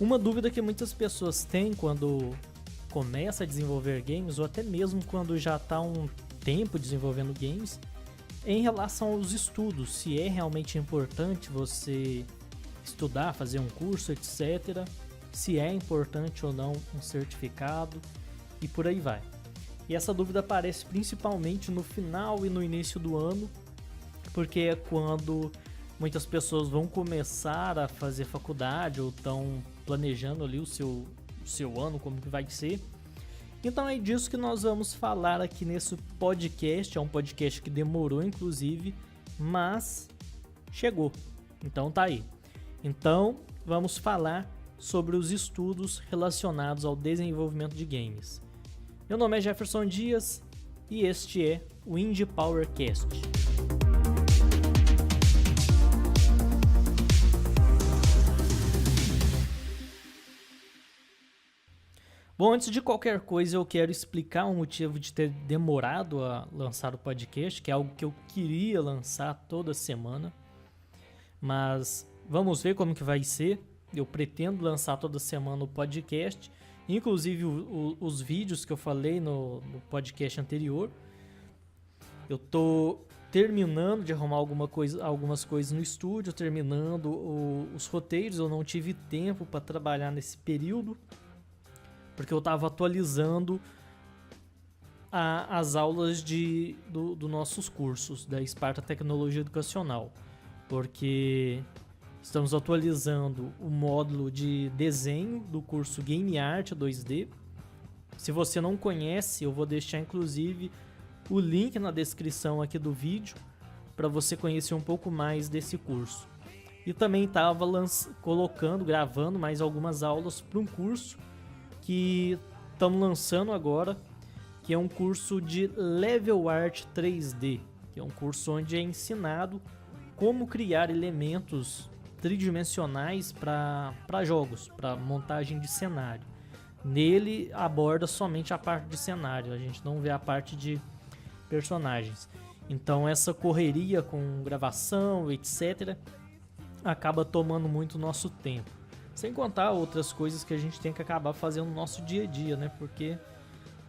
Uma dúvida que muitas pessoas têm quando começa a desenvolver games, ou até mesmo quando já está um tempo desenvolvendo games, é em relação aos estudos, se é realmente importante você estudar, fazer um curso, etc. Se é importante ou não um certificado e por aí vai. E essa dúvida aparece principalmente no final e no início do ano, porque é quando muitas pessoas vão começar a fazer faculdade ou estão planejando ali o seu ano, como que vai ser. Então é disso que nós vamos falar aqui nesse podcast. É um podcast que demorou, inclusive, mas chegou. Então tá aí. Então vamos falar sobre os estudos relacionados ao desenvolvimento de games. Meu nome é Jefferson Dias e este é o Indie Powercast. Bom, antes de qualquer coisa, eu quero explicar o motivo de ter demorado a lançar o podcast, que é algo que eu queria lançar toda semana, mas vamos ver como que vai ser. Eu pretendo lançar toda semana o podcast, inclusive os vídeos que eu falei no podcast anterior. Eu tô terminando de arrumar algumas coisas no estúdio, terminando os roteiros. Eu não tive tempo para trabalhar nesse período, porque eu estava atualizando as aulas dos nossos cursos da Esparta Tecnologia Educacional, porque estamos atualizando o módulo de desenho do curso Game Art 2D. Se você não conhece, eu vou deixar inclusive o link na descrição aqui do vídeo para você conhecer um pouco mais desse curso. E também estava gravando mais algumas aulas para um curso que estamos lançando agora, que é um curso de Level Art 3D, que é um curso onde é ensinado como criar elementos tridimensionais para jogos, para montagem de cenário. Nele aborda somente a parte de cenário, a gente não vê a parte de personagens. Então essa correria com gravação, etc., acaba tomando muito nosso tempo. Sem contar outras coisas que a gente tem que acabar fazendo no nosso dia a dia, né? Porque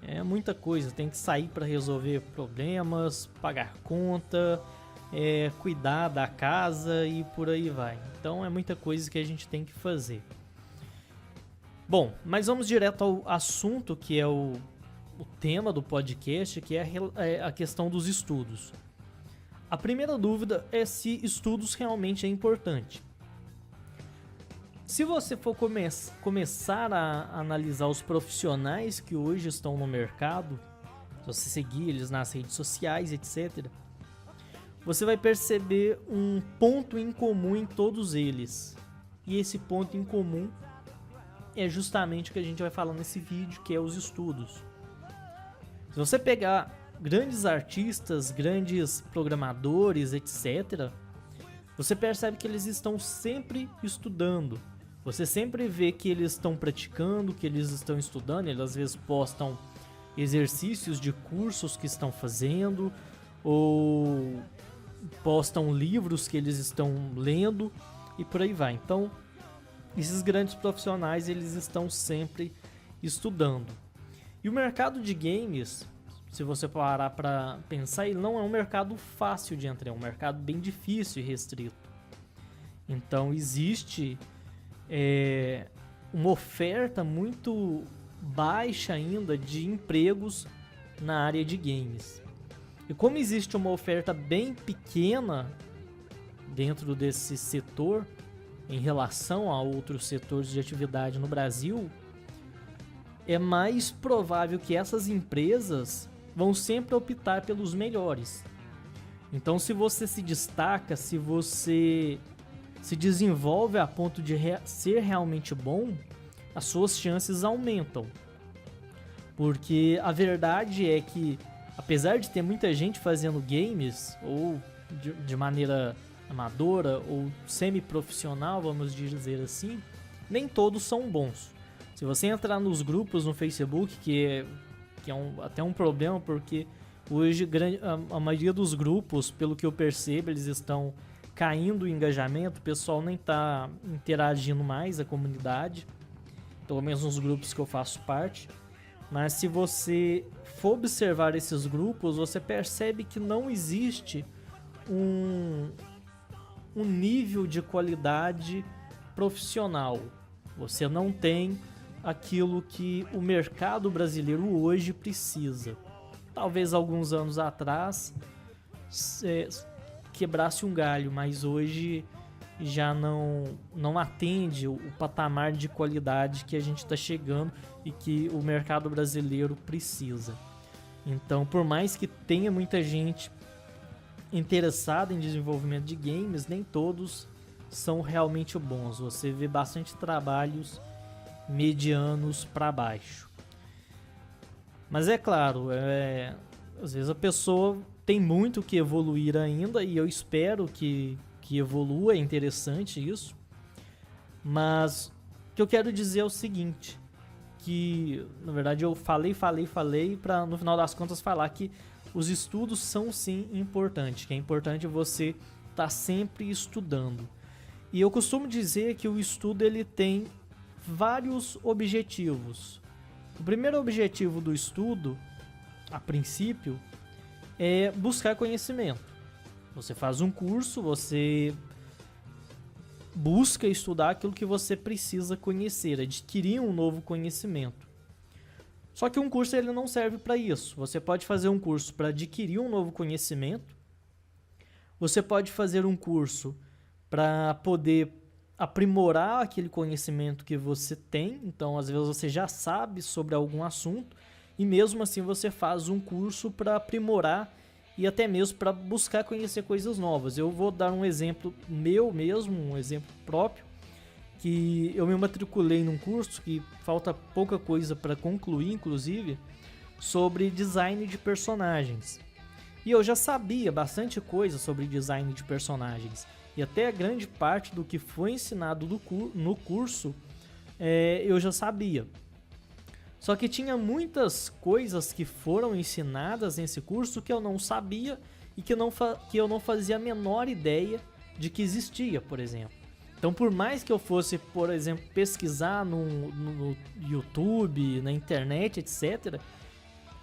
é muita coisa, tem que sair para resolver problemas, pagar conta, cuidar da casa e por aí vai. Então é muita coisa que a gente tem que fazer. Bom, mas vamos direto ao assunto, que é o tema do podcast, que é a questão dos estudos. A primeira dúvida é se estudos realmente é importante. Se você for começar a analisar os profissionais que hoje estão no mercado, se você seguir eles nas redes sociais, etc., você vai perceber um ponto em comum em todos eles. E esse ponto em comum é justamente o que a gente vai falar nesse vídeo, que é os estudos. Se você pegar grandes artistas, grandes programadores, etc., você percebe que eles estão sempre estudando. Você sempre vê que eles estão praticando, que eles estão estudando. Eles às vezes postam exercícios de cursos que estão fazendo, ou postam livros que eles estão lendo e por aí vai. Então, esses grandes profissionais, eles estão sempre estudando. E o mercado de games, se você parar para pensar, ele não é um mercado fácil de entrar, é um mercado bem difícil e restrito. Então existe uma oferta muito baixa ainda de empregos na área de games. E como existe uma oferta bem pequena dentro desse setor em relação a outros setores de atividade no Brasil, é mais provável que essas empresas vão sempre optar pelos melhores. Então, se você se destaca, se você se desenvolve a ponto de ser realmente bom, as suas chances aumentam. Porque a verdade é que, apesar de ter muita gente fazendo games, ou de maneira amadora, ou semi-profissional, vamos dizer assim, nem todos são bons. Se você entrar nos grupos no Facebook, que é até um problema, porque hoje a maioria dos grupos, pelo que eu percebo, eles estão caindo o engajamento, o pessoal nem está interagindo mais, a comunidade. pelo menos nos grupos que eu faço parte. Mas se você for observar esses grupos, você percebe que não existe um nível de qualidade profissional. Você não tem aquilo que o mercado brasileiro hoje precisa. Talvez alguns anos atrás quebrasse um galho, mas hoje já não atende o patamar de qualidade que a gente está chegando e que o mercado brasileiro precisa. Então, por mais que tenha muita gente interessada em desenvolvimento de games, nem todos são realmente bons. Você vê bastante trabalhos medianos para baixo. Mas é claro, às vezes a pessoa tem muito que evoluir ainda e eu espero que evolua, é interessante isso. Mas o que eu quero dizer é o seguinte, que na verdade eu falei para no final das contas falar que os estudos são sim importantes, que é importante você estar sempre estudando. E eu costumo dizer que o estudo ele tem vários objetivos. O primeiro objetivo do estudo, a princípio, é buscar conhecimento. Você faz um curso, você busca estudar aquilo que você precisa conhecer, adquirir um novo conhecimento. Só que um curso ele não serve para isso. Você pode fazer um curso para adquirir um novo conhecimento. Você pode fazer um curso para poder aprimorar aquele conhecimento que você tem. Então, às vezes você já sabe sobre algum assunto e mesmo assim você faz um curso para aprimorar e até mesmo para buscar conhecer coisas novas. Eu vou dar um exemplo meu mesmo, um exemplo próprio, que eu me matriculei num curso que falta pouca coisa para concluir, inclusive, sobre design de personagens. E eu já sabia bastante coisa sobre design de personagens. E até grande parte do que foi ensinado no curso eu já sabia. Só que tinha muitas coisas que foram ensinadas nesse curso que eu não sabia e que eu não fazia a menor ideia de que existia, por exemplo. Então, por mais que eu fosse, por exemplo, pesquisar no YouTube, na internet, etc.,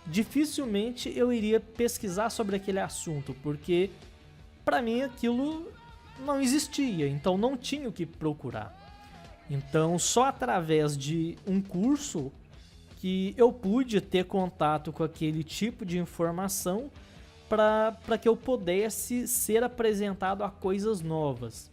dificilmente eu iria pesquisar sobre aquele assunto, porque para mim aquilo não existia, então não tinha o que procurar. Então, só através de um curso que eu pude ter contato com aquele tipo de informação para que eu pudesse ser apresentado a coisas novas.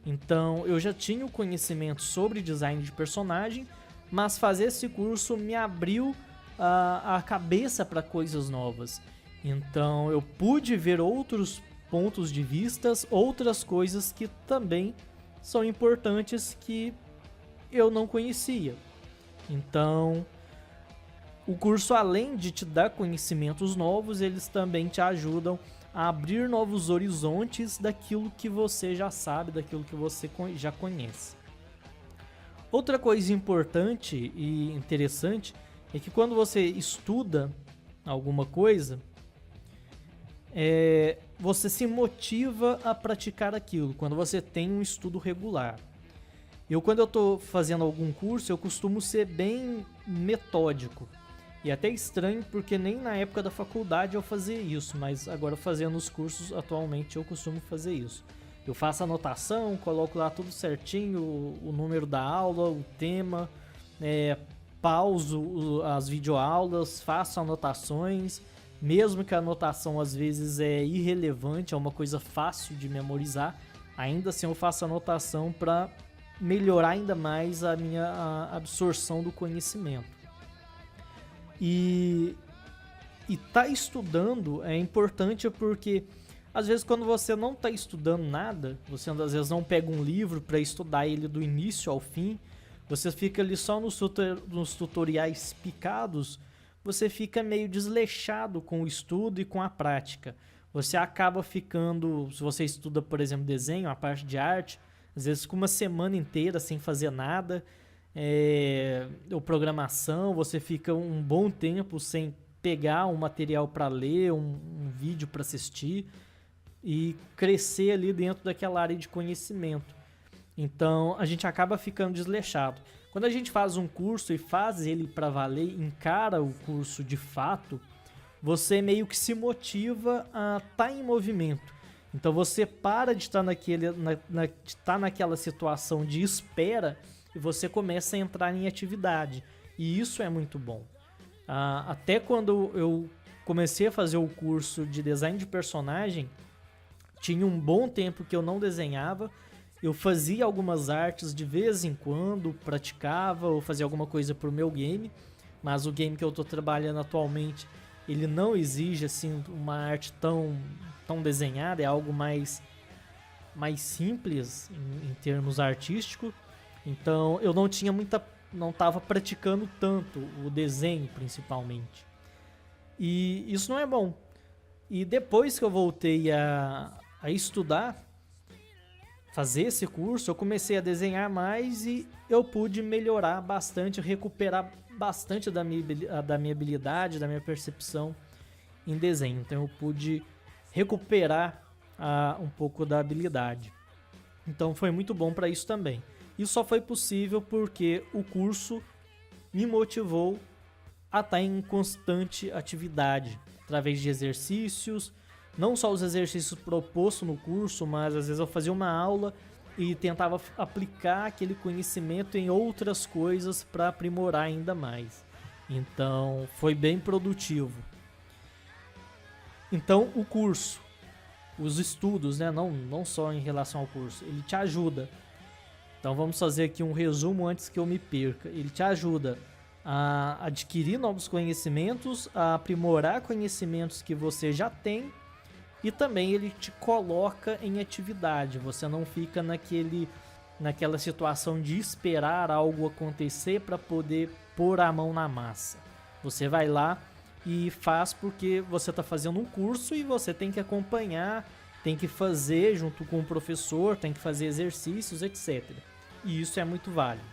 Então, eu já tinha o conhecimento sobre design de personagem, mas fazer esse curso me abriu a cabeça para coisas novas. Então, eu pude ver outros pontos de vistas, outras coisas que também são importantes que eu não conhecia. Então, o curso, além de te dar conhecimentos novos, eles também te ajudam a abrir novos horizontes daquilo que você já sabe, daquilo que você já conhece. Outra coisa importante e interessante é que quando você estuda alguma coisa, você se motiva a praticar aquilo, quando você tem um estudo regular. Quando eu estou fazendo algum curso, eu costumo ser bem metódico. E até estranho, porque nem na época da faculdade eu fazia isso, mas agora fazendo os cursos atualmente eu costumo fazer isso. Eu faço anotação, coloco lá tudo certinho, o número da aula, o tema, pauso as videoaulas, faço anotações, mesmo que a anotação às vezes é irrelevante, é uma coisa fácil de memorizar, ainda assim eu faço anotação para melhorar ainda mais a minha absorção do conhecimento. E tá estudando é importante porque às vezes quando você não está estudando nada, você às vezes não pega um livro para estudar ele do início ao fim, você fica ali só nos tutoriais picados, você fica meio desleixado com o estudo e com a prática. Você acaba ficando, se você estuda, por exemplo, desenho, a parte de arte, às vezes fica uma semana inteira sem fazer nada, ou programação, você fica um bom tempo sem pegar um material para ler, um vídeo para assistir e crescer ali dentro daquela área de conhecimento. Então a gente acaba ficando desleixado. Quando a gente faz um curso e faz ele para valer, encara o curso de fato, você meio que se motiva a estar em movimento. Então você para de estar naquela situação de espera e você começa a entrar em atividade. E isso é muito bom. Até quando eu comecei a fazer o curso de design de personagem, tinha um bom tempo que eu não desenhava. Eu fazia algumas artes de vez em quando, praticava ou fazia alguma coisa pro meu game, mas o game que eu estou trabalhando atualmente, ele não exige assim uma arte tão desenhada, é algo mais simples em termos artísticos. Então eu não estava praticando tanto o desenho principalmente. E isso não é bom. E depois que eu voltei a estudar, fazer esse curso, eu comecei a desenhar mais e eu pude melhorar bastante, recuperar bastante da minha habilidade, da minha percepção em desenho. Então eu pude recuperar um pouco da habilidade. Então foi muito bom para isso também. Isso só foi possível porque o curso me motivou a estar em constante atividade, através de exercícios, não só os exercícios propostos no curso, mas às vezes eu fazia uma aula e tentava aplicar aquele conhecimento em outras coisas para aprimorar ainda mais. Então foi bem produtivo. Então o curso, os estudos, né, não só em relação ao curso, ele te ajuda. Então vamos fazer aqui um resumo antes que eu me perca. Ele te ajuda a adquirir novos conhecimentos, a aprimorar conhecimentos que você já tem, e também ele te coloca em atividade. Você não fica naquela situação de esperar algo acontecer para poder pôr a mão na massa. Você vai lá e faz porque você está fazendo um curso e você tem que acompanhar, tem que fazer junto com o professor, tem que fazer exercícios, etc. E isso é muito válido,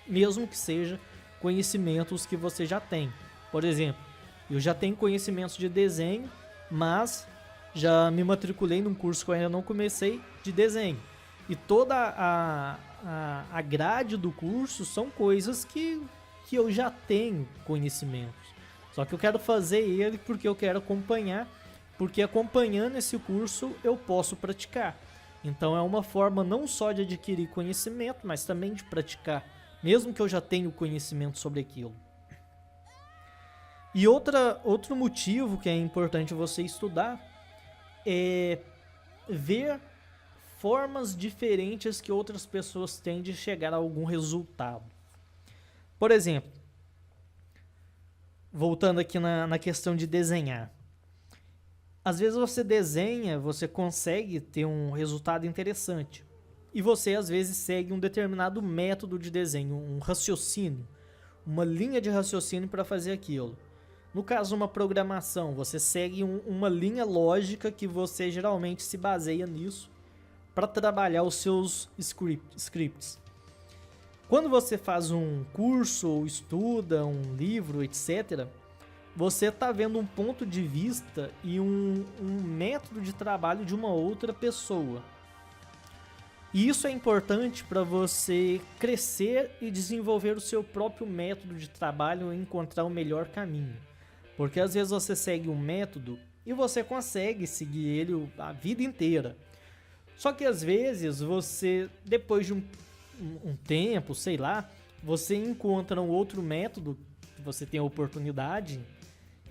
mesmo que seja conhecimentos que você já tem. Por exemplo, eu já tenho conhecimentos de desenho, mas já me matriculei num curso que eu ainda não comecei de desenho. E toda a grade do curso são coisas que eu já tenho conhecimentos. Só que eu quero fazer ele porque eu quero acompanhar, porque acompanhando esse curso eu posso praticar. Então é uma forma não só de adquirir conhecimento, mas também de praticar, mesmo que eu já tenha conhecimento sobre aquilo. E outro motivo que é importante você estudar é ver formas diferentes que outras pessoas têm de chegar a algum resultado. Por exemplo, voltando aqui na questão de desenhar. Às vezes você desenha, você consegue ter um resultado interessante. E você às vezes segue um determinado método de desenho, um raciocínio, uma linha de raciocínio para fazer aquilo. No caso, uma programação, você segue uma linha lógica que você geralmente se baseia nisso para trabalhar os seus scripts. Quando você faz um curso ou estuda um livro, etc., você está vendo um ponto de vista e um método de trabalho de uma outra pessoa. E isso é importante para você crescer e desenvolver o seu próprio método de trabalho e encontrar o melhor caminho. Porque às vezes você segue um método e você consegue seguir ele a vida inteira. Só que às vezes você, depois de um tempo, sei lá, você encontra um outro método que você tem a oportunidade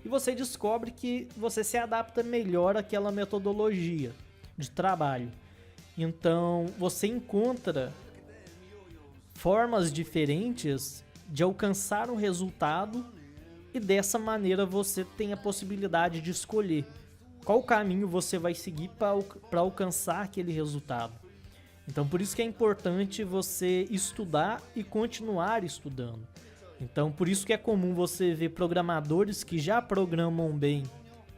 e você descobre que você se adapta melhor àquela metodologia de trabalho. Então você encontra formas diferentes de alcançar um resultado e dessa maneira você tem a possibilidade de escolher qual caminho você vai seguir para alcançar aquele resultado. Então por isso que é importante você estudar e continuar estudando. Então por isso que é comum você ver programadores que já programam bem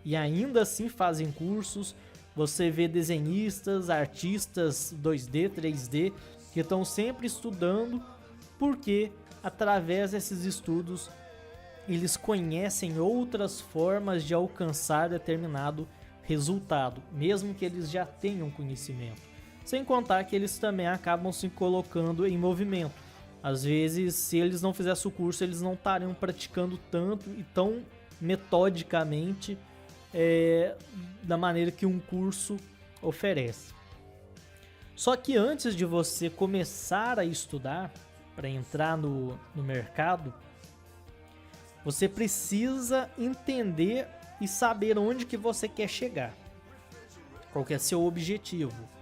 e ainda assim fazem cursos. Você vê desenhistas, artistas 2D, 3D que estão sempre estudando porque através desses estudos eles conhecem outras formas de alcançar determinado resultado, mesmo que eles já tenham conhecimento. Sem contar que eles também acabam se colocando em movimento. Às vezes, se eles não fizessem o curso, eles não estariam praticando tanto e tão metodicamente da maneira que um curso oferece. Só que antes de você começar a estudar, para entrar no mercado, você precisa entender e saber onde que você quer chegar. Qual que é seu objetivo?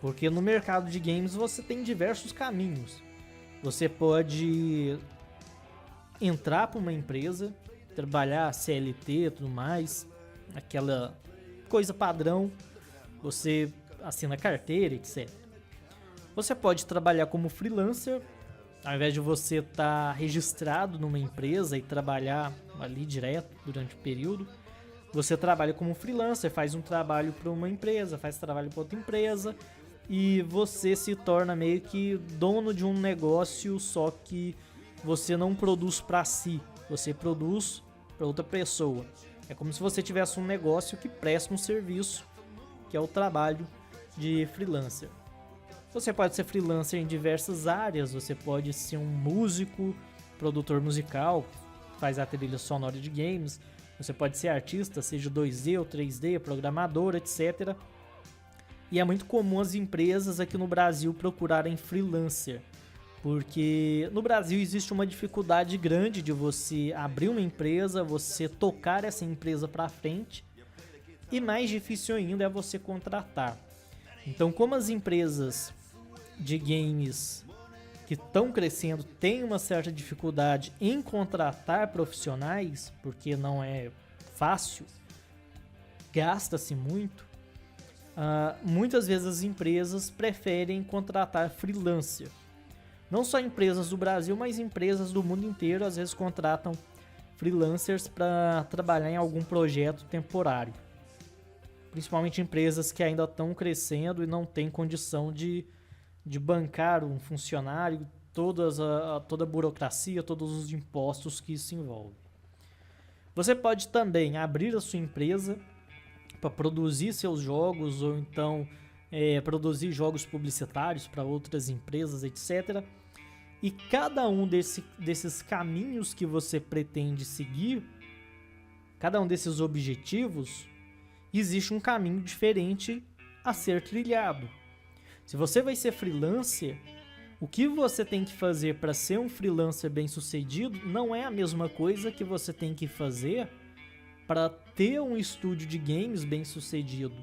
Porque no mercado de games você tem diversos caminhos. Você pode entrar para uma empresa, trabalhar CLT e tudo mais, aquela coisa padrão, você assina carteira, etc. Você pode trabalhar como freelancer, ao invés de você estar registrado numa empresa e trabalhar ali direto durante o período, você trabalha como freelancer, faz um trabalho para uma empresa, faz trabalho para outra empresa e você se torna meio que dono de um negócio, só que você não produz para si, você produz para outra pessoa. É como se você tivesse um negócio que presta um serviço, que é o trabalho de freelancer. Você pode ser freelancer em diversas áreas, você pode ser um músico, produtor musical, faz a trilha sonora de games, você pode ser artista, seja 2D ou 3D, programador, etc. E é muito comum as empresas aqui no Brasil procurarem freelancer, porque no Brasil existe uma dificuldade grande de você abrir uma empresa, você tocar essa empresa para frente, e mais difícil ainda é você contratar. Então, como as empresas de games que estão crescendo têm uma certa dificuldade em contratar profissionais, porque não é fácil, gasta-se muito, muitas vezes as empresas preferem contratar freelancer. Não só empresas do Brasil, mas empresas do mundo inteiro às vezes contratam freelancers para trabalhar em algum projeto temporário. Principalmente empresas que ainda estão crescendo e não têm condição de bancar um funcionário, toda a burocracia, todos os impostos que isso envolve. Você pode também abrir a sua empresa para produzir seus jogos ou então produzir jogos publicitários para outras empresas, etc. E cada um desses caminhos que você pretende seguir, cada um desses objetivos, existe um caminho diferente a ser trilhado. Se você vai ser freelancer, o que você tem que fazer para ser um freelancer bem-sucedido não é a mesma coisa que você tem que fazer para ter um estúdio de games bem-sucedido,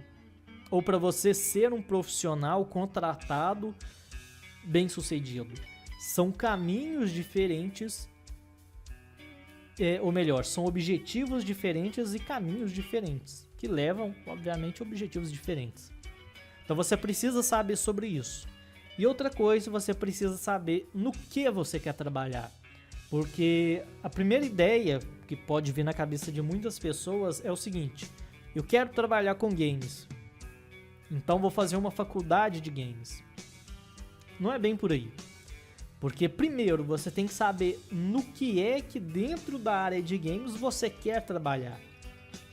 ou para você ser um profissional contratado bem-sucedido. São caminhos diferentes, ou melhor, são objetivos diferentes e caminhos diferentes, que levam, obviamente, a objetivos diferentes. Então você precisa saber sobre isso. E outra coisa, você precisa saber no que você quer trabalhar. Porque a primeira ideia que pode vir na cabeça de muitas pessoas é o seguinte: eu quero trabalhar com games, então vou fazer uma faculdade de games. Não é bem por aí. Porque primeiro você tem que saber no que é que dentro da área de games você quer trabalhar.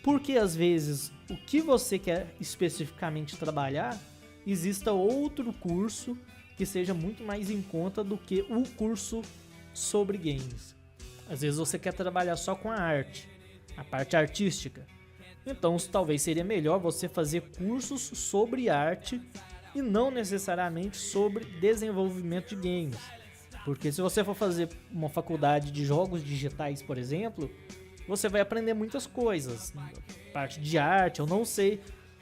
Porque às vezes o que você quer especificamente trabalhar, exista outro curso que seja muito mais em conta do que o curso sobre games. Às vezes você quer trabalhar só com a arte, a parte artística. Então talvez seria melhor você fazer cursos sobre arte e não necessariamente sobre desenvolvimento de games. Porque se você for fazer uma faculdade de jogos digitais, por exemplo, você vai aprender muitas coisas. Parte de arte, eu não sei.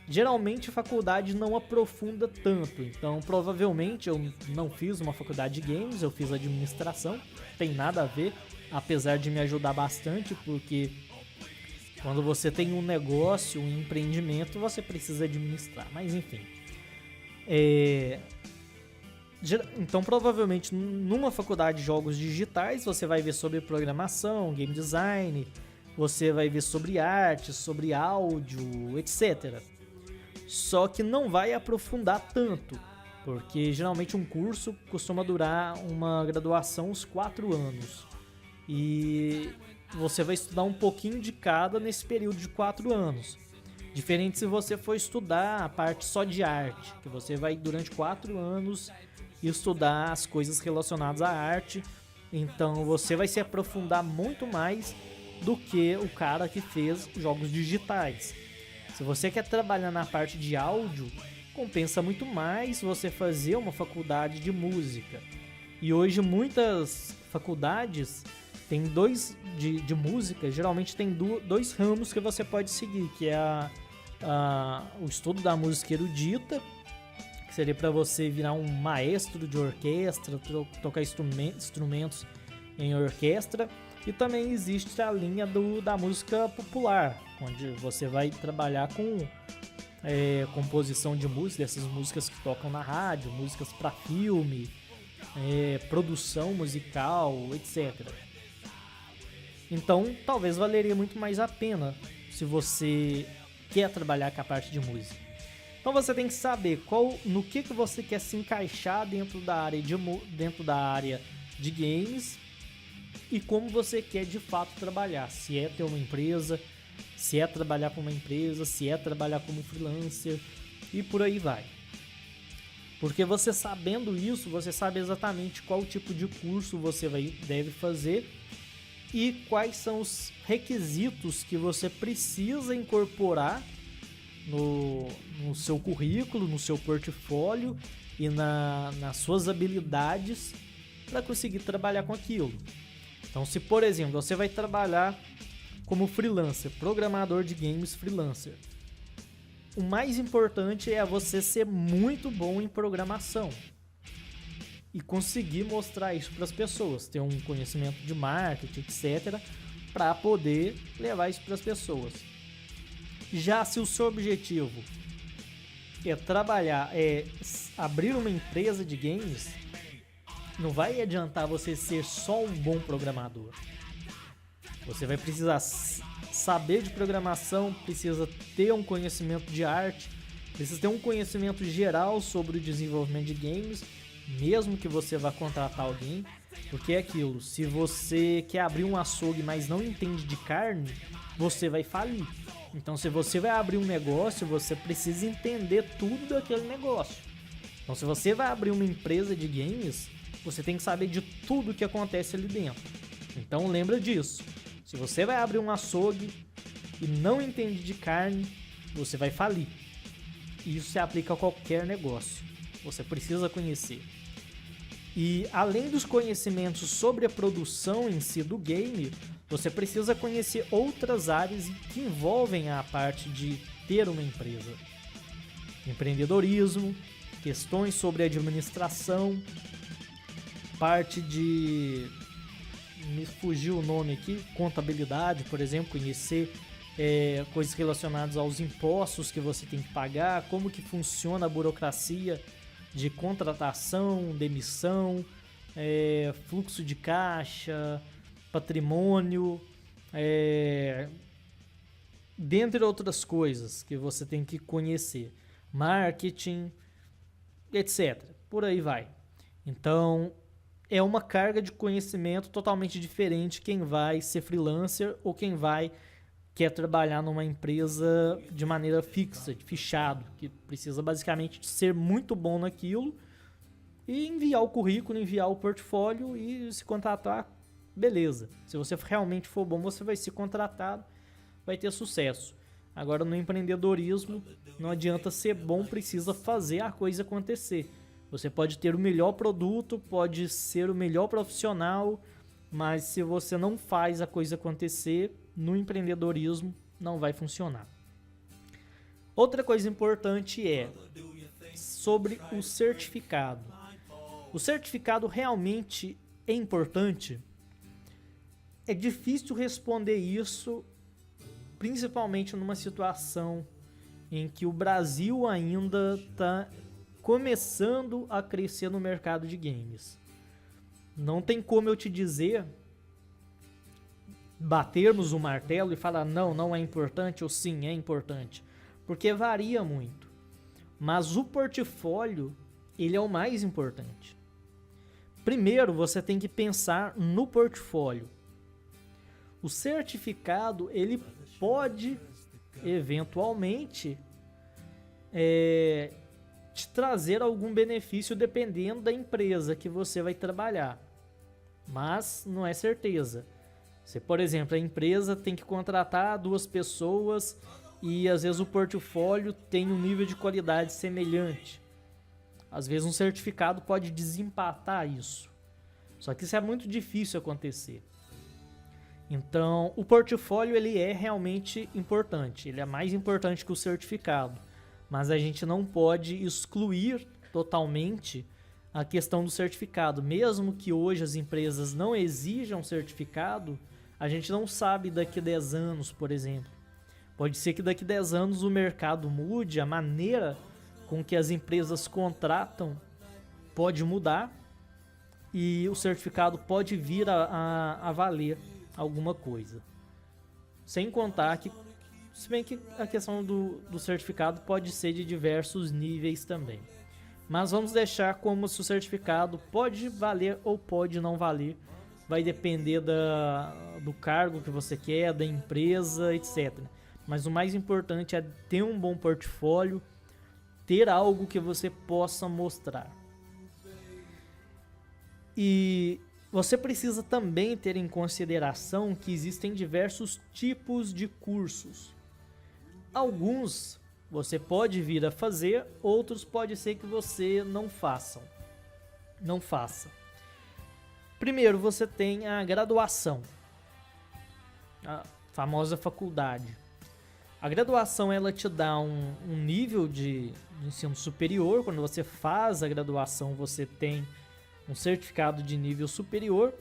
Geralmente a faculdade não aprofunda tanto. Então provavelmente eu não fiz uma faculdade de games, eu fiz administração. Tem nada a ver, apesar de me ajudar bastante, porque quando você tem um negócio, um empreendimento, você precisa administrar. Mas enfim. Então provavelmente numa faculdade de jogos digitais você vai ver sobre programação, game design, você vai ver sobre arte, sobre áudio, etc. Só que não vai aprofundar tanto, porque geralmente um curso costuma durar uma graduação uns 4 anos. E você vai estudar um pouquinho de cada nesse período de 4 anos. Diferente se você for estudar a parte só de arte, que você vai durante 4 anos estudar as coisas relacionadas à arte, então você vai se aprofundar muito mais do que o cara que fez jogos digitais. Se você quer trabalhar na parte de áudio, compensa muito mais você fazer uma faculdade de música. E hoje muitas faculdades têm de música, geralmente tem dois ramos que você pode seguir, que é o estudo da música erudita, que seria para você virar um maestro de orquestra, tocar instrumentos em orquestra. E também existe a linha da música popular, onde você vai trabalhar com composição de música, dessas músicas que tocam na rádio, músicas para filme, produção musical, etc. Então, talvez valeria muito mais a pena se você quer trabalhar com a parte de música. Então, você tem que saber no que você quer se encaixar dentro da área de games e como você quer de fato trabalhar. Se é ter uma empresa, se é trabalhar com uma empresa, se é trabalhar como freelancer e por aí vai. Porque você sabendo isso, você sabe exatamente qual tipo de curso você deve fazer e quais são os requisitos que você precisa incorporar no seu currículo, no seu portfólio e nas suas habilidades para conseguir trabalhar com aquilo. Então, se por exemplo você vai trabalhar como freelancer, programador de games freelancer, o mais importante é você ser muito bom em programação e conseguir mostrar isso para as pessoas, ter um conhecimento de marketing, etc., para poder levar isso para as pessoas. Já se o seu objetivo é trabalhar, abrir uma empresa de games, não vai adiantar você ser só um bom programador. Você vai precisar saber de programação, precisa ter um conhecimento de arte, precisa ter um conhecimento geral sobre o desenvolvimento de games, mesmo que você vá contratar alguém, porque é aquilo, se você quer abrir um açougue, mas não entende de carne, você vai falir. Então, se você vai abrir um negócio, você precisa entender tudo daquele negócio. Então, se você vai abrir uma empresa de games, você tem que saber de tudo que acontece ali dentro. Então, lembra disso. Se você vai abrir um açougue e não entende de carne, você vai falir. Isso se aplica a qualquer negócio. Você precisa conhecer. E além dos conhecimentos sobre a produção em si do game, você precisa conhecer outras áreas que envolvem a parte de ter uma empresa. Empreendedorismo, questões sobre administração, parte de... me fugiu o nome aqui, contabilidade, por exemplo, conhecer coisas relacionadas aos impostos que você tem que pagar, como que funciona a burocracia de contratação, demissão, fluxo de caixa, patrimônio, dentre outras coisas que você tem que conhecer, marketing, etc. Por aí vai. Então, é uma carga de conhecimento totalmente diferente quem vai ser freelancer ou quem quer trabalhar numa empresa de maneira fixa, de fichado, que precisa basicamente ser muito bom naquilo e enviar o currículo, enviar o portfólio e se contratar, beleza. Se você realmente for bom, você vai ser contratado, vai ter sucesso. Agora, no empreendedorismo, não adianta ser bom, precisa fazer a coisa acontecer. Você pode ter o melhor produto, pode ser o melhor profissional, mas se você não faz a coisa acontecer, no empreendedorismo não vai funcionar. Outra coisa importante é sobre o certificado. O certificado realmente é importante? É difícil responder isso, principalmente numa situação em que o Brasil ainda está começando a crescer no mercado de games. Não tem como eu te dizer, batermos o martelo e falar não é importante ou sim, é importante. Porque varia muito. Mas o portfólio, ele é o mais importante. Primeiro, você tem que pensar no portfólio. O certificado, ele pode eventualmente, te trazer algum benefício dependendo da empresa que você vai trabalhar. Mas não é certeza. Se, por exemplo, a empresa tem que contratar 2 pessoas e às vezes o portfólio tem um nível de qualidade semelhante. Às vezes um certificado pode desempatar isso. Só que isso é muito difícil acontecer. Então, o portfólio ele é realmente importante. Ele é mais importante que o certificado. Mas a gente não pode excluir totalmente a questão do certificado. Mesmo que hoje as empresas não exijam certificado, a gente não sabe daqui a 10 anos, por exemplo. Pode ser que daqui a 10 anos o mercado mude, a maneira com que as empresas contratam pode mudar e o certificado pode vir a valer alguma coisa. Sem contar que, se bem que a questão do certificado pode ser de diversos níveis também. Mas vamos deixar como se o certificado pode valer ou pode não valer. Vai depender do cargo que você quer, da empresa, etc. Mas o mais importante é ter um bom portfólio, ter algo que você possa mostrar. E você precisa também ter em consideração que existem diversos tipos de cursos. Alguns você pode vir a fazer, outros pode ser que você não faça. Primeiro você tem a graduação, a famosa faculdade. A graduação ela te dá um nível de ensino superior. Quando você faz a graduação, você tem um certificado de nível superior.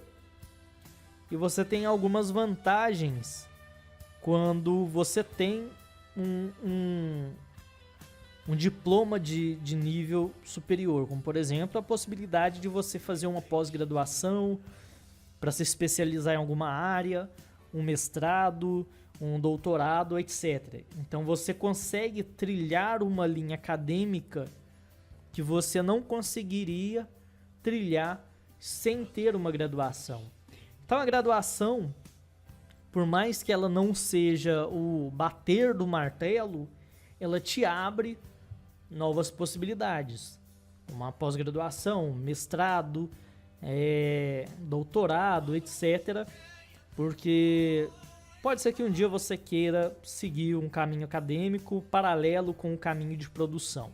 E você tem algumas vantagens quando você tem um diploma de nível superior. Como, por exemplo, a possibilidade de você fazer uma pós-graduação para se especializar em alguma área, um mestrado, um doutorado, etc. Então você consegue trilhar uma linha acadêmica que você não conseguiria trilhar sem ter uma graduação. Então a graduação, por mais que ela não seja o bater do martelo, ela te abre novas possibilidades. Uma pós-graduação, mestrado, doutorado, etc. Porque pode ser que um dia você queira seguir um caminho acadêmico paralelo com o caminho de produção.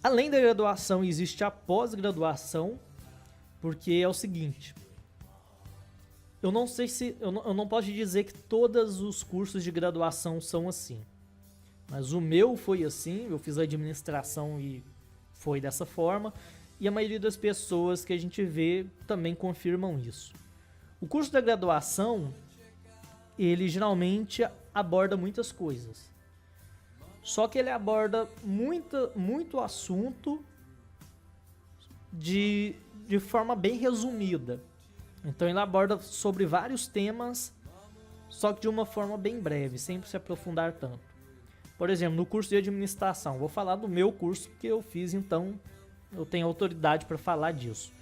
Além da graduação, existe a pós-graduação, porque é o seguinte: eu não sei se eu não posso dizer que todos os cursos de graduação são assim, mas o meu foi assim. Eu fiz administração e foi dessa forma, e a maioria das pessoas que a gente vê também confirmam isso. O curso da graduação, ele geralmente aborda muitas coisas. Só que ele aborda muito assunto de forma bem resumida. Então ele aborda sobre vários temas, só que de uma forma bem breve, sem se aprofundar tanto. Por exemplo, no curso de administração, vou falar do meu curso que eu fiz, então eu tenho autoridade para falar disso.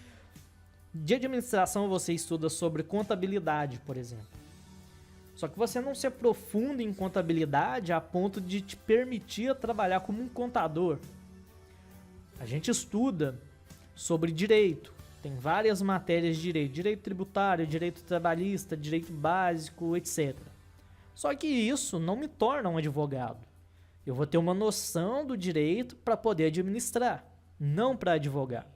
De administração você estuda sobre contabilidade, por exemplo. Só que você não se aprofunda em contabilidade a ponto de te permitir trabalhar como um contador. A gente estuda sobre direito. Tem várias matérias de direito. Direito tributário, direito trabalhista, direito básico, etc. Só que isso não me torna um advogado. Eu vou ter uma noção do direito para poder administrar, não para advogar.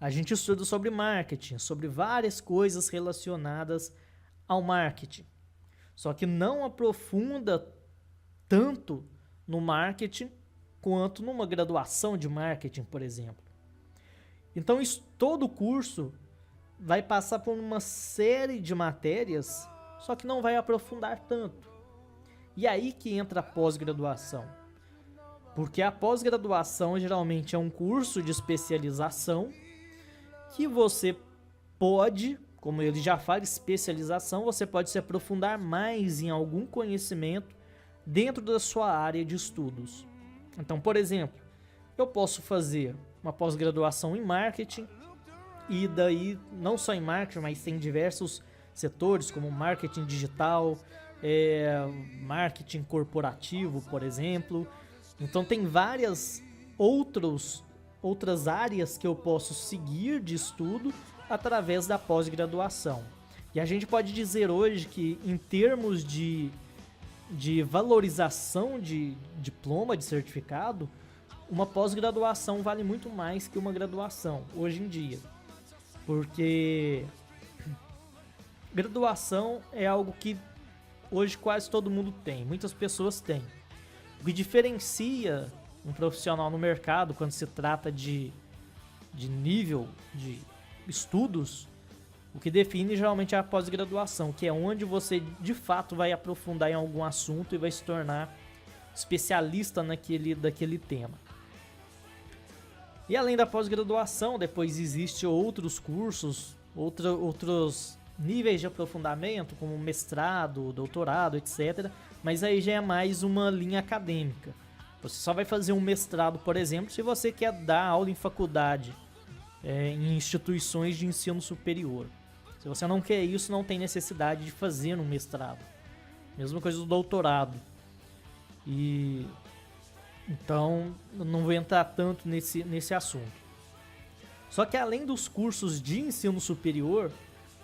A gente estuda sobre marketing, sobre várias coisas relacionadas ao marketing. Só que não aprofunda tanto no marketing quanto numa graduação de marketing, por exemplo. Então, todo curso vai passar por uma série de matérias, só que não vai aprofundar tanto. E aí que entra a pós-graduação. Porque a pós-graduação geralmente é um curso de especialização que você pode, como ele já fala, especialização, você pode se aprofundar mais em algum conhecimento dentro da sua área de estudos. Então, por exemplo, eu posso fazer uma pós-graduação em marketing, e daí não só em marketing, mas tem diversos setores como marketing digital, marketing corporativo, por exemplo. Então tem várias outras áreas que eu posso seguir de estudo através da pós-graduação. E a gente pode dizer hoje que, em termos de valorização de diploma, de certificado, uma pós-graduação vale muito mais que uma graduação, hoje em dia. Porque graduação é algo que hoje quase todo mundo tem, muitas pessoas têm. O que diferencia um profissional no mercado quando se trata de nível de estudos, o que define geralmente é a pós-graduação, que é onde você de fato vai aprofundar em algum assunto e vai se tornar especialista daquele tema. E além da pós-graduação, depois existem outros cursos, outros níveis de aprofundamento, como mestrado, doutorado, etc. Mas aí já é mais uma linha acadêmica. Você só vai fazer um mestrado, por exemplo, se você quer dar aula em faculdade, em instituições de ensino superior. Se você não quer isso, não tem necessidade de fazer um mestrado. Mesma coisa do doutorado. Então, não vou entrar tanto nesse assunto. Só que além dos cursos de ensino superior,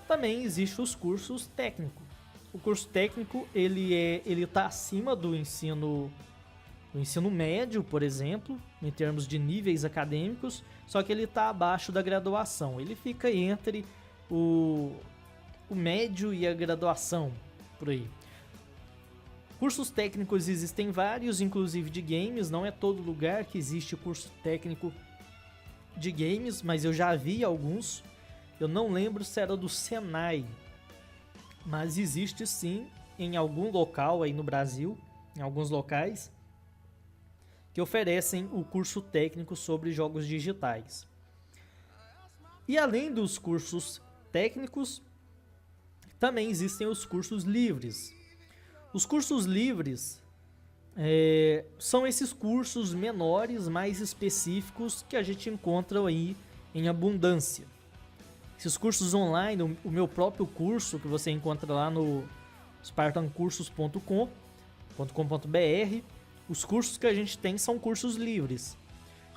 também existem os cursos técnicos. O curso técnico ele tá acima do ensino médio, por exemplo, em termos de níveis acadêmicos, só que ele está abaixo da graduação. Ele fica entre o médio e a graduação, por aí. Cursos técnicos existem vários, inclusive de games. Não é todo lugar que existe curso técnico de games, mas eu já vi alguns. Eu não lembro se era do Senai, mas existe sim em algum local aí no Brasil, em alguns locais, que oferecem o curso técnico sobre jogos digitais. E além dos cursos técnicos, também existem os cursos livres. Os cursos livres são esses cursos menores, mais específicos, que a gente encontra aí em abundância. Esses cursos online, o meu próprio curso, que você encontra lá no spartancursos.com.br, os cursos que a gente tem são cursos livres.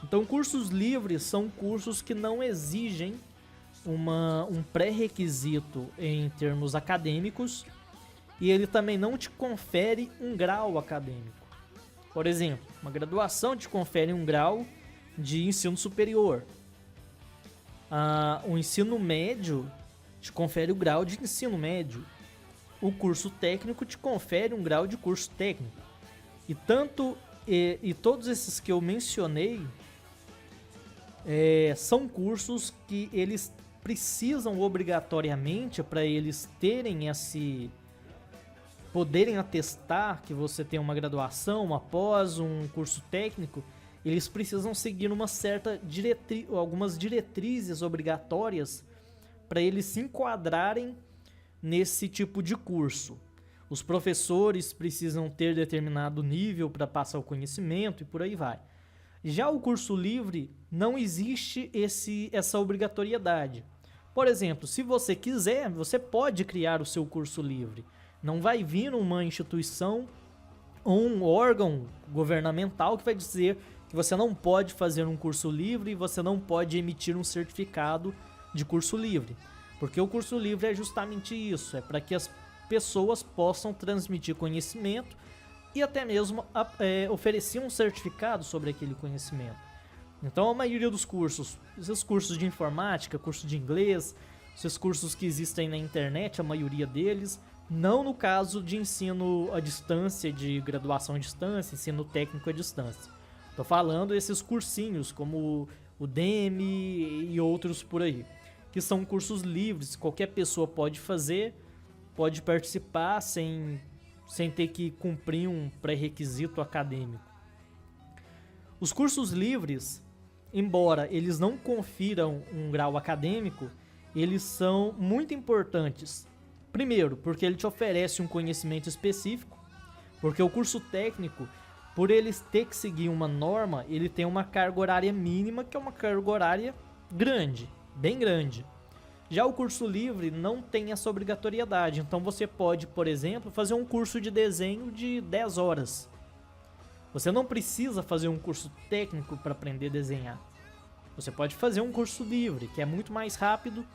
Então, cursos livres são cursos que não exigem um pré-requisito em termos acadêmicos, e ele também não te confere um grau acadêmico. Por exemplo, uma graduação te confere um grau de ensino superior. O ensino médio te confere o grau de ensino médio. O curso técnico te confere um grau de curso técnico. E todos esses que eu mencionei são cursos que eles precisam obrigatoriamente, para eles terem poderem atestar que você tem uma graduação, uma pós, um curso técnico, eles precisam seguir uma certa algumas diretrizes obrigatórias para eles se enquadrarem nesse tipo de curso. Os professores precisam ter determinado nível para passar o conhecimento e por aí vai. Já o curso livre, não existe essa obrigatoriedade. Por exemplo, se você quiser, você pode criar o seu curso livre. Não vai vir uma instituição ou um órgão governamental que vai dizer que você não pode fazer um curso livre e você não pode emitir um certificado de curso livre. Porque o curso livre é justamente isso, é para que as pessoas possam transmitir conhecimento e até mesmo oferecer um certificado sobre aquele conhecimento. Então, a maioria dos cursos, esses cursos de informática, curso de inglês, esses cursos que existem na internet, a maioria deles, não no caso de ensino à distância, de graduação à distância, ensino técnico à distância. Estou falando esses cursinhos, como o Udemy e outros por aí, que são cursos livres, qualquer pessoa pode fazer, pode participar sem ter que cumprir um pré-requisito acadêmico. Os cursos livres, embora eles não confiram um grau acadêmico, eles são muito importantes. Primeiro, porque ele te oferece um conhecimento específico, porque o curso técnico, por eles ter que seguir uma norma, ele tem uma carga horária mínima, que é uma carga horária grande, bem grande. Já o curso livre não tem essa obrigatoriedade, então você pode, por exemplo, fazer um curso de desenho de 10 horas. Você não precisa fazer um curso técnico para aprender a desenhar. Você pode fazer um curso livre, que é muito mais rápido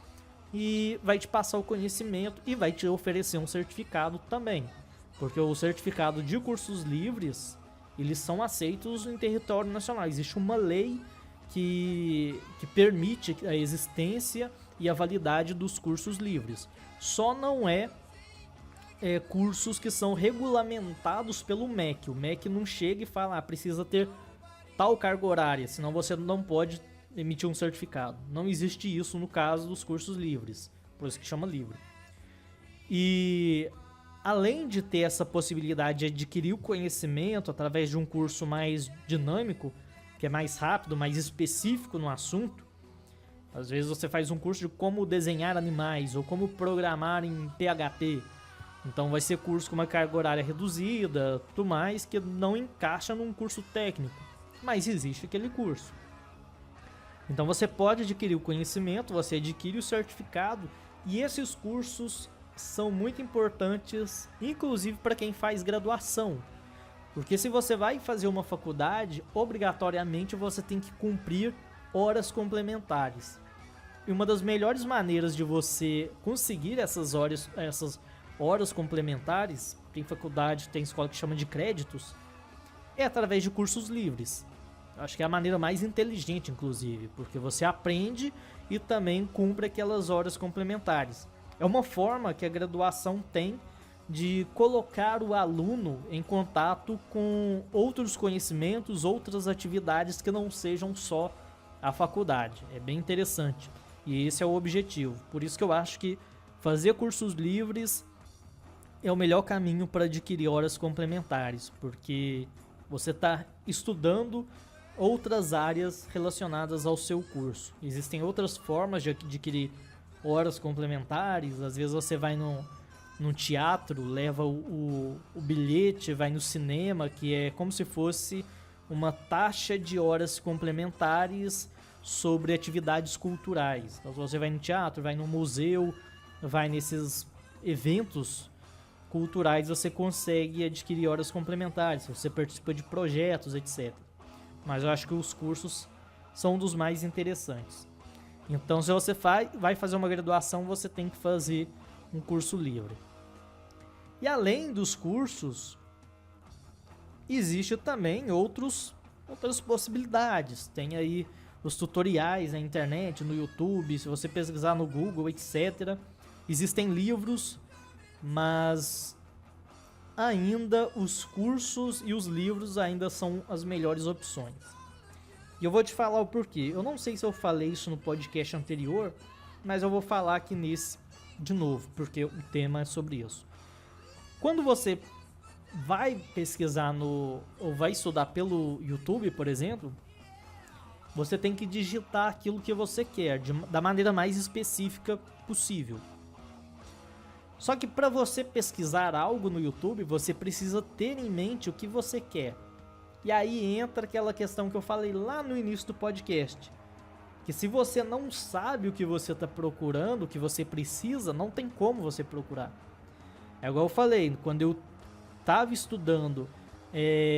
e vai te passar o conhecimento e vai te oferecer um certificado também. Porque o certificado de cursos livres, eles são aceitos em território nacional. Existe uma lei que permite a existência e a validade dos cursos livres. Só não é cursos que são regulamentados pelo MEC. O MEC não chega e fala, precisa ter tal carga horária, senão você não pode emitir um certificado. Não existe isso no caso dos cursos livres, por isso que chama livre. E além de ter essa possibilidade de adquirir o conhecimento através de um curso mais dinâmico, que é mais rápido, mais específico no assunto, às vezes você faz um curso de como desenhar animais ou como programar em PHP. Então vai ser curso com uma carga horária reduzida, tudo mais, que não encaixa num curso técnico. Mas existe aquele curso. Então você pode adquirir o conhecimento, você adquire o certificado, e esses cursos são muito importantes, inclusive para quem faz graduação. Porque se você vai fazer uma faculdade, obrigatoriamente você tem que cumprir horas complementares. E uma das melhores maneiras de você conseguir essas horas complementares, tem faculdade, tem escola que chama de créditos, é através de cursos livres. Acho que é a maneira mais inteligente, inclusive, porque você aprende e também cumpre aquelas horas complementares. É uma forma que a graduação tem de colocar o aluno em contato com outros conhecimentos, outras atividades que não sejam só a faculdade. É bem interessante e esse é o objetivo. Por isso que eu acho que fazer cursos livres é o melhor caminho para adquirir horas complementares, porque você está estudando outras áreas relacionadas ao seu curso. Existem outras formas de adquirir horas complementares. Às vezes você vai num teatro, leva o bilhete, vai no cinema, que é como se fosse uma taxa de horas complementares sobre atividades culturais. Então, se você vai no teatro, vai no museu, vai nesses eventos culturais, você consegue adquirir horas complementares, se você participa de projetos, etc. Mas eu acho que os cursos são um dos mais interessantes. Então, se você vai fazer uma graduação, você tem que fazer um curso livre. E além dos cursos, existe também outras possibilidades. Tem aí os tutoriais na internet, no YouTube, se você pesquisar no Google, etc. Existem livros, mas ainda os cursos e os livros ainda são as melhores opções. E eu vou te falar o porquê. Eu não sei se eu falei isso no podcast anterior, mas eu vou falar aqui nesse de novo, porque o tema é sobre isso. Quando você vai pesquisar ou vai estudar pelo YouTube, por exemplo, você tem que digitar aquilo que você quer, da maneira mais específica possível. Só que para você pesquisar algo no YouTube, você precisa ter em mente o que você quer. E aí entra aquela questão que eu falei lá no início do podcast. Que se você não sabe o que você está procurando, o que você precisa, não tem como você procurar. É igual eu falei, quando eu estava estudando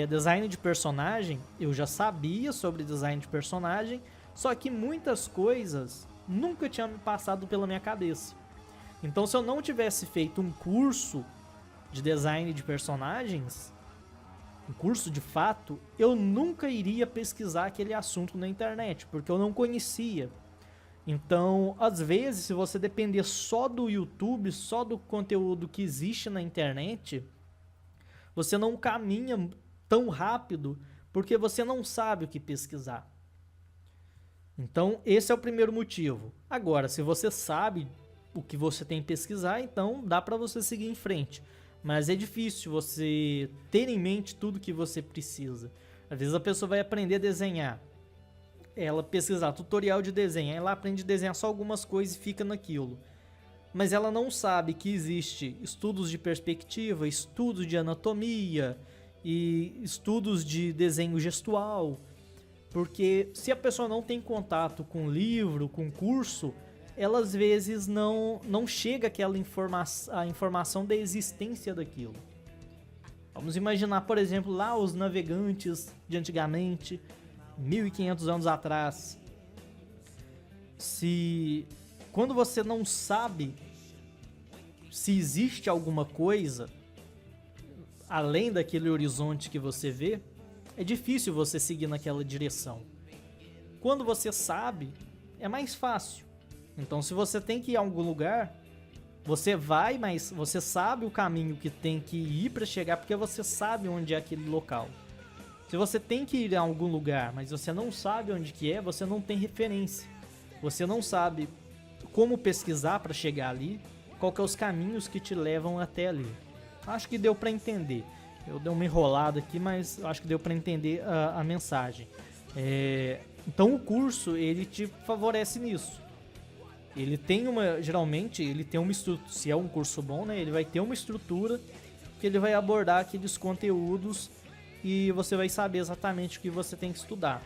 design de personagem, eu já sabia sobre design de personagem, só que muitas coisas nunca tinham me passado pela minha cabeça. Então, se eu não tivesse feito um curso de design de personagens, um curso de fato, eu nunca iria pesquisar aquele assunto na internet, porque eu não conhecia. Então, às vezes, se você depender só do YouTube, só do conteúdo que existe na internet, você não caminha tão rápido, porque você não sabe o que pesquisar. Então, esse é o primeiro motivo. Agora, se você sabe o que você tem que pesquisar, então dá para você seguir em frente. Mas é difícil você ter em mente tudo que você precisa. Às vezes a pessoa vai aprender a desenhar, ela pesquisar tutorial de desenho, aí ela aprende a desenhar só algumas coisas e fica naquilo. Mas ela não sabe que existe estudos de perspectiva, estudos de anatomia e estudos de desenho gestual. Porque se a pessoa não tem contato com livro, com curso, ela às vezes não chega aquela a informação da existência daquilo. Vamos imaginar, por exemplo, lá os navegantes de antigamente, 1500 anos atrás. Quando você não sabe se existe alguma coisa além daquele horizonte que você vê, é difícil você seguir naquela direção. Quando você sabe, é mais fácil. Então, se você tem que ir a algum lugar, você vai, mas você sabe o caminho que tem que ir para chegar, porque você sabe onde é aquele local. Se você tem que ir a algum lugar, mas você não sabe onde que é, você não tem referência. Você não sabe como pesquisar para chegar ali, qual que é os caminhos que te levam até ali. Acho que deu para entender. Eu dei uma enrolada aqui, mas acho que deu para entender a mensagem. Então o curso, ele te favorece nisso. Ele tem geralmente, ele tem uma estrutura, se é um curso bom, né? Ele vai ter uma estrutura que ele vai abordar aqueles conteúdos e você vai saber exatamente o que você tem que estudar.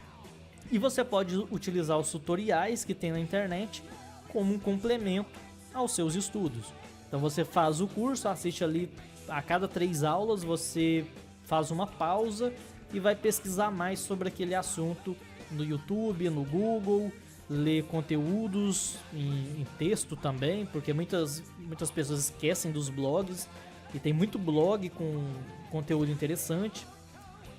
E você pode utilizar os tutoriais que tem na internet como um complemento aos seus estudos. Então você faz o curso, assiste ali a cada 3 aulas, você faz uma pausa e vai pesquisar mais sobre aquele assunto no YouTube, no Google, ler conteúdos em texto também, porque muitas pessoas esquecem dos blogs e tem muito blog com conteúdo interessante.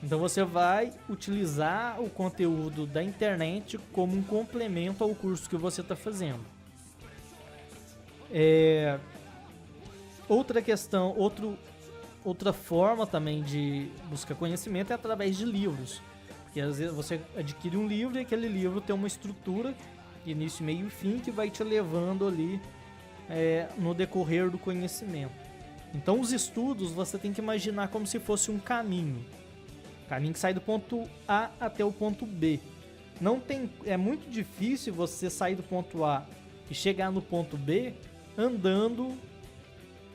Então você vai utilizar o conteúdo da internet como um complemento ao curso que você está fazendo. Outra questão, outra forma também de buscar conhecimento é através de livros. Porque às vezes você adquire um livro e aquele livro tem uma estrutura, início, meio e fim, que vai te levando ali no decorrer do conhecimento. Então os estudos você tem que imaginar como se fosse um caminho. Caminho que sai do ponto A até o ponto B. É muito difícil você sair do ponto A e chegar no ponto B andando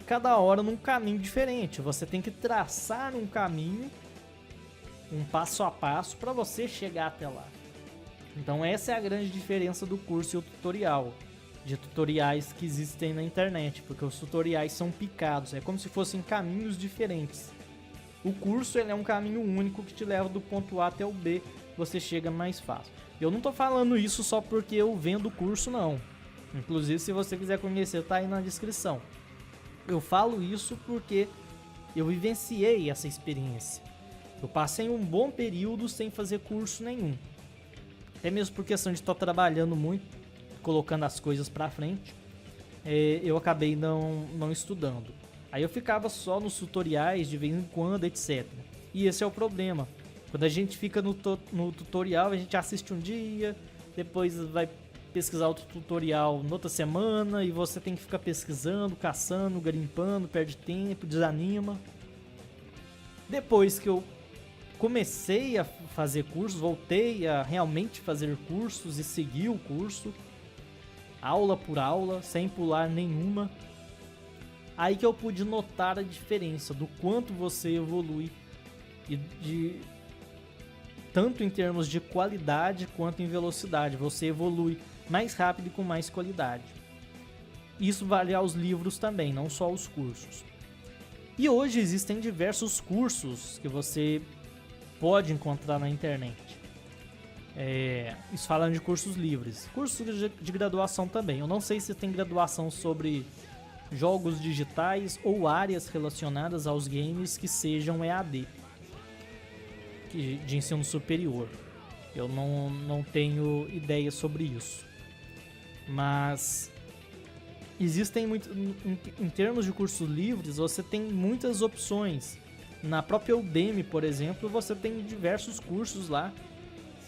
cada hora num caminho diferente. Você tem que traçar um caminho, um passo a passo, para você chegar até lá. Então essa é a grande diferença do curso e o tutorial, de tutoriais que existem na internet, porque os tutoriais são picados, é como se fossem caminhos diferentes. O curso, ele é um caminho único que te leva do ponto A até o B, você chega mais fácil. Eu não tô falando isso só porque eu vendo o curso, não. Inclusive, se você quiser conhecer, tá aí na descrição. Eu falo isso porque eu vivenciei essa experiência. Eu passei um bom período sem fazer curso nenhum. Até mesmo por questão de estar trabalhando muito, colocando as coisas pra frente, eu acabei não estudando. Aí eu ficava só nos tutoriais de vez em quando, etc. E esse é o problema. Quando a gente fica no tutorial, a gente assiste um dia, depois vai pesquisar outro tutorial noutra semana, e você tem que ficar pesquisando, caçando, garimpando, perde tempo, desanima. Depois que eu comecei a fazer cursos, voltei a realmente fazer cursos e seguir o curso, aula por aula, sem pular nenhuma, aí que eu pude notar a diferença do quanto você evolui, tanto em termos de qualidade quanto em velocidade. Você evolui mais rápido e com mais qualidade. Isso vale aos livros também, não só aos cursos. E hoje existem diversos cursos que você pode encontrar na internet. Isso falando de cursos livres. Cursos de graduação também. Eu não sei se tem graduação sobre jogos digitais ou áreas relacionadas aos games que sejam EAD, de ensino superior. Eu não tenho ideia sobre isso. Mas existem em termos de cursos livres, você tem muitas opções. Na própria Udemy, por exemplo, você tem diversos cursos lá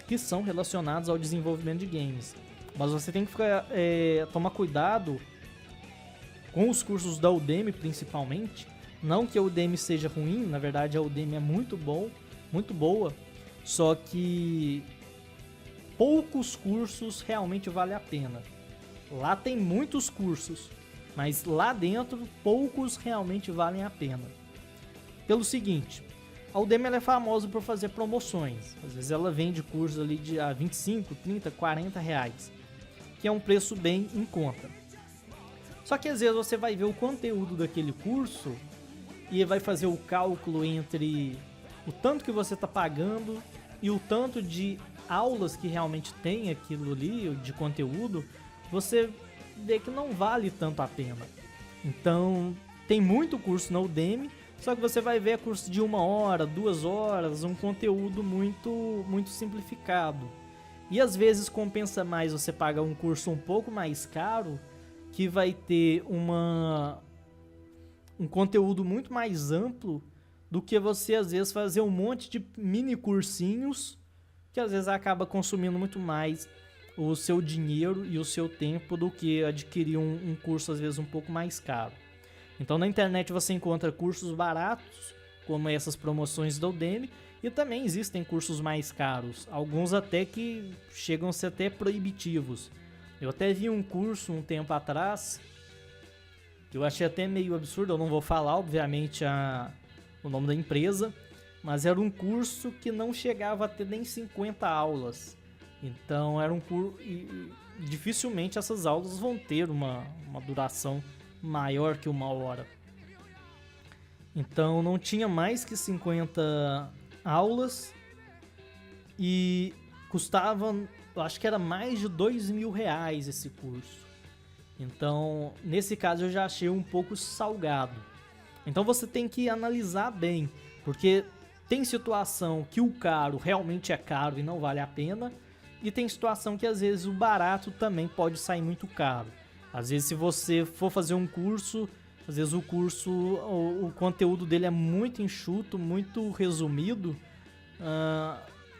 que são relacionados ao desenvolvimento de games. Mas você tem que tomar cuidado com os cursos da Udemy, principalmente. Não que a Udemy seja ruim, na verdade a Udemy é muito boa, só que poucos cursos realmente valem a pena. Lá tem muitos cursos, mas lá dentro poucos realmente valem a pena. Pelo seguinte, a Udemy ela é famosa por fazer promoções. Às vezes ela vende cursos ali de 25, 30, 40 reais, que é um preço bem em conta. Só que às vezes você vai ver o conteúdo daquele curso e vai fazer o cálculo entre o tanto que você está pagando e o tanto de aulas que realmente tem aquilo ali, de conteúdo, você vê que não vale tanto a pena. Então, tem muito curso na Udemy, só que você vai ver curso de 1 hora, 2 horas, um conteúdo muito simplificado. E às vezes compensa mais você pagar um curso um pouco mais caro, que vai ter um conteúdo muito mais amplo, do que você às vezes fazer um monte de mini cursinhos, que às vezes acaba consumindo muito mais o seu dinheiro e o seu tempo do que adquirir um curso às vezes um pouco mais caro. Então na internet você encontra cursos baratos, como essas promoções da Udemy, e também existem cursos mais caros, alguns até que chegam a ser até proibitivos. Eu até vi um curso um tempo atrás, que eu achei até meio absurdo, eu não vou falar obviamente o nome da empresa, mas era um curso que não chegava a ter nem 50 aulas. Então era um curso e dificilmente essas aulas vão ter uma duração maior que 1 hora. Então não tinha mais que 50 aulas e custava, eu acho que era mais de R$2.000 esse curso. Então nesse caso eu já achei um pouco salgado. Então você tem que analisar bem, porque tem situação que o caro realmente é caro e não vale a pena, e tem situação que às vezes o barato também pode sair muito caro. Às vezes se você for fazer um curso, às vezes o conteúdo dele é muito enxuto, muito resumido.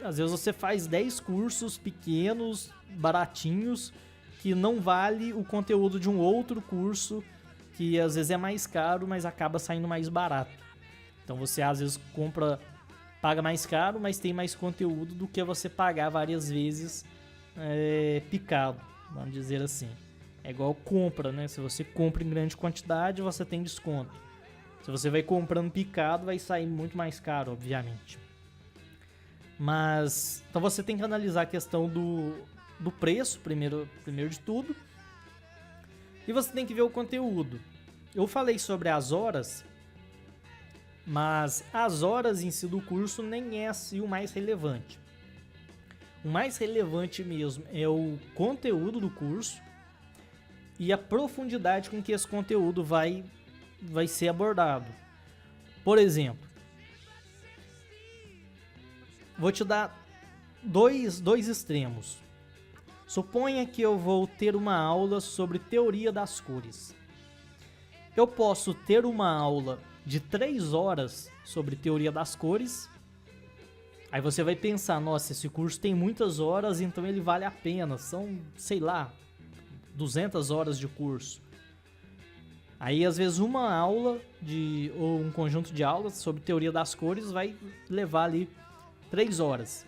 Às vezes você faz 10 cursos pequenos, baratinhos, que não vale o conteúdo de um outro curso, que às vezes é mais caro, mas acaba saindo mais barato. Então você às vezes paga mais caro, mas tem mais conteúdo do que você pagar várias vezes picado, vamos dizer assim. É igual compra, né? Se você compra em grande quantidade, você tem desconto. Se você vai comprando picado, vai sair muito mais caro, obviamente. Mas então você tem que analisar a questão do preço, primeiro de tudo. E você tem que ver o conteúdo. Eu falei sobre as horas, mas as horas em si do curso nem é assim o mais relevante. O mais relevante mesmo é o conteúdo do curso e a profundidade com que esse conteúdo vai ser abordado. Por exemplo, vou te dar dois extremos. Suponha que eu vou ter uma aula sobre teoria das cores. Eu posso ter uma aula de 3 horas sobre teoria das cores. Aí você vai pensar, nossa, esse curso tem muitas horas, então ele vale a pena. São, sei lá, 200 horas de curso. Aí às vezes uma aula ou um conjunto de aulas sobre teoria das cores vai levar ali 3 horas.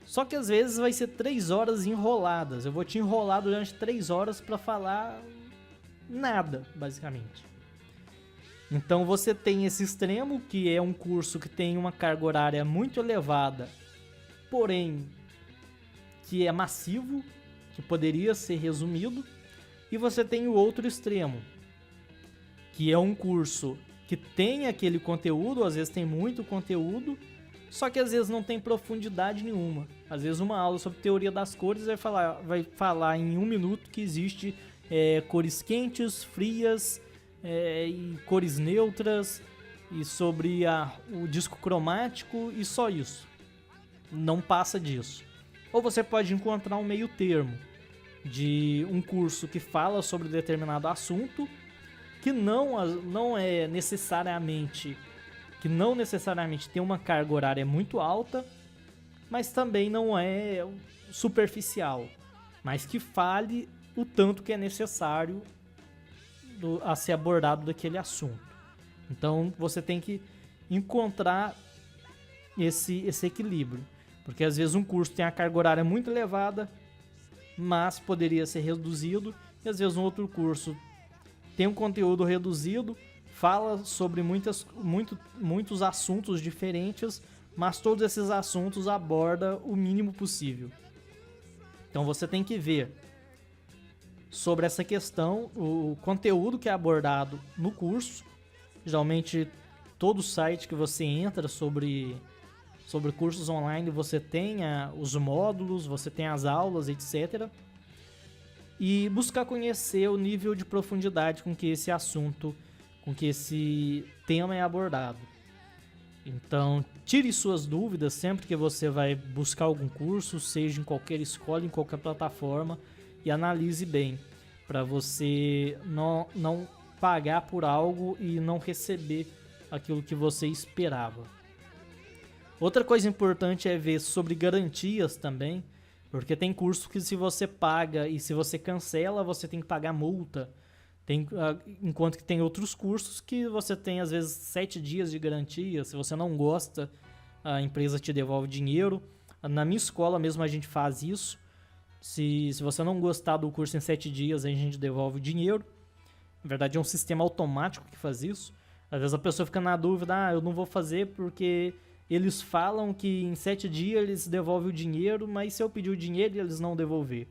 Só que às vezes vai ser 3 horas enroladas. Eu vou te enrolar durante 3 horas para falar nada, basicamente. Então você tem esse extremo, que é um curso que tem uma carga horária muito elevada, porém que é massivo, que poderia ser resumido. E você tem o outro extremo, que é um curso que tem aquele conteúdo, às vezes tem muito conteúdo, só que às vezes não tem profundidade nenhuma. Às vezes uma aula sobre teoria das cores vai falar em 1 minuto que existe cores quentes, frias e cores neutras, e sobre o disco cromático, e só isso. Não passa disso. Ou você pode encontrar um meio termo de um curso que fala sobre determinado assunto, que não necessariamente tem uma carga horária muito alta, mas também não é superficial, mas que fale o tanto que é necessário a ser abordado daquele assunto. Então você tem que encontrar esse equilíbrio, porque às vezes um curso tem a carga horária muito elevada, mas poderia ser reduzido, e às vezes um outro curso tem um conteúdo reduzido, fala sobre muitos assuntos diferentes, mas todos esses assuntos aborda o mínimo possível. Então você tem que ver sobre essa questão, o conteúdo que é abordado no curso. Geralmente, todo site que você entra sobre cursos online, você tem os módulos, você tem as aulas, etc. E buscar conhecer o nível de profundidade com que esse assunto, com que esse tema é abordado. Então, tire suas dúvidas sempre que você vai buscar algum curso, seja em qualquer escola, em qualquer plataforma, e analise bem, para você não pagar por algo e não receber aquilo que você esperava. Outra coisa importante é ver sobre garantias também, porque tem curso que se você paga e se você cancela, você tem que pagar multa. Enquanto que tem outros cursos que você tem às vezes 7 dias de garantia. Se você não gosta, a empresa te devolve dinheiro. Na minha escola mesmo a gente faz isso. Se você não gostar do curso em 7 dias, a gente devolve o dinheiro. Na verdade é um sistema automático que faz isso. Às vezes a pessoa fica na dúvida, eu não vou fazer porque eles falam que em 7 dias eles devolvem o dinheiro, mas se eu pedir o dinheiro eles não devolver.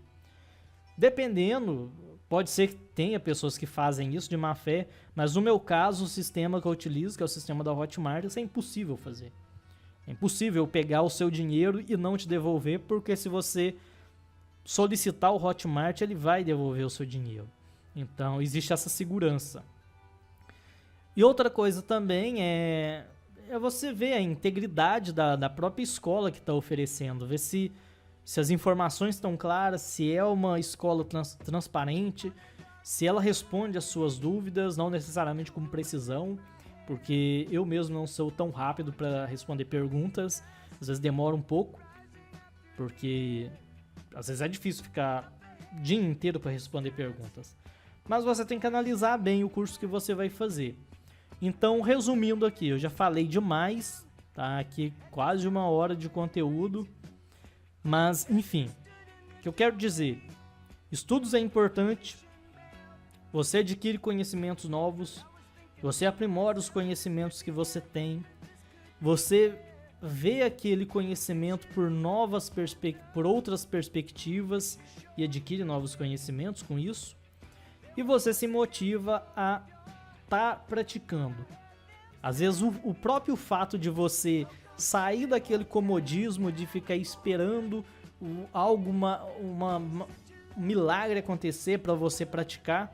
Dependendo, pode ser que tenha pessoas que fazem isso de má fé, mas no meu caso, o sistema que eu utilizo, que é o sistema da Hotmart, isso é impossível fazer. É impossível pegar o seu dinheiro e não te devolver, porque se você solicitar o Hotmart, ele vai devolver o seu dinheiro. Então, existe essa segurança. E outra coisa também é você ver a integridade da própria escola que está oferecendo, ver se as informações estão claras, se é uma escola transparente, se ela responde às suas dúvidas, não necessariamente com precisão, porque eu mesmo não sou tão rápido para responder perguntas, às vezes demora um pouco, porque às vezes é difícil ficar o dia inteiro para responder perguntas. Mas você tem que analisar bem o curso que você vai fazer. Então, resumindo aqui, eu já falei demais, tá? Aqui quase 1 hora de conteúdo. Mas, enfim, o que eu quero dizer, estudos é importante, você adquire conhecimentos novos, você aprimora os conhecimentos que você tem, você vê aquele conhecimento por outras perspectivas e adquire novos conhecimentos com isso, e você se motiva a estar praticando. Às vezes o próprio fato de você sair daquele comodismo de ficar esperando um milagre acontecer para você praticar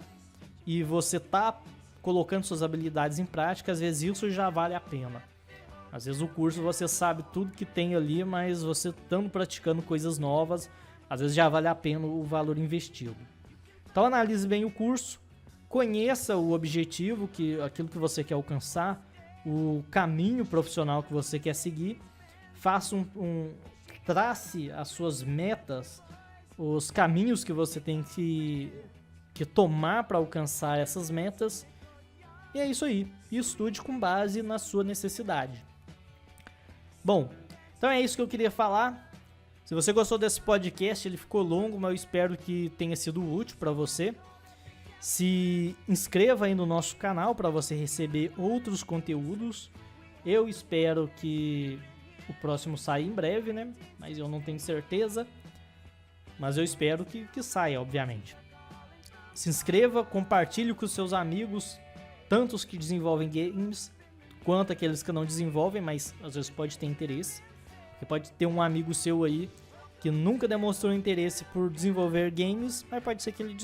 e você tá colocando suas habilidades em prática, às vezes isso já vale a pena. Às vezes o curso você sabe tudo que tem ali, mas você estando praticando coisas novas, às vezes já vale a pena o valor investido. Então analise bem o curso, conheça o objetivo, aquilo que você quer alcançar, o caminho profissional que você quer seguir, faça trace as suas metas, os caminhos que você tem que tomar para alcançar essas metas, e é isso aí, e estude com base na sua necessidade. Bom, então é isso que eu queria falar. Se você gostou desse podcast, ele ficou longo, mas eu espero que tenha sido útil para você. Se inscreva aí no nosso canal para você receber outros conteúdos. Eu espero que o próximo saia em breve, né? Mas eu não tenho certeza. Mas eu espero que saia, obviamente. Se inscreva, compartilhe com seus amigos, tanto os que desenvolvem games, quanto aqueles que não desenvolvem, mas às vezes pode ter interesse. Porque pode ter um amigo seu aí que nunca demonstrou interesse por desenvolver games, mas pode ser que ele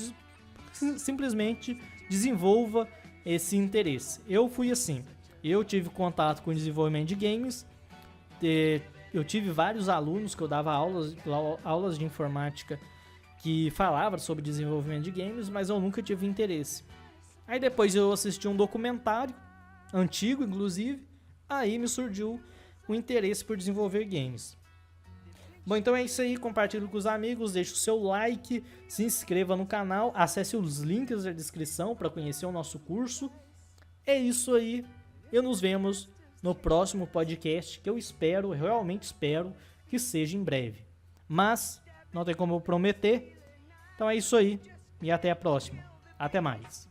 simplesmente desenvolva esse interesse. Eu fui assim, eu tive contato com o desenvolvimento de games, eu tive vários alunos que eu dava aulas de informática que falavam sobre desenvolvimento de games, mas eu nunca tive interesse. Aí depois eu assisti um documentário, antigo inclusive, aí me surgiu o interesse por desenvolver games. Bom, então é isso aí, compartilhe com os amigos, deixe o seu like, se inscreva no canal, acesse os links da descrição para conhecer o nosso curso. É isso aí, e nos vemos no próximo podcast, que eu realmente espero que seja em breve. Mas não tem como eu prometer, então é isso aí, e até a próxima. Até mais.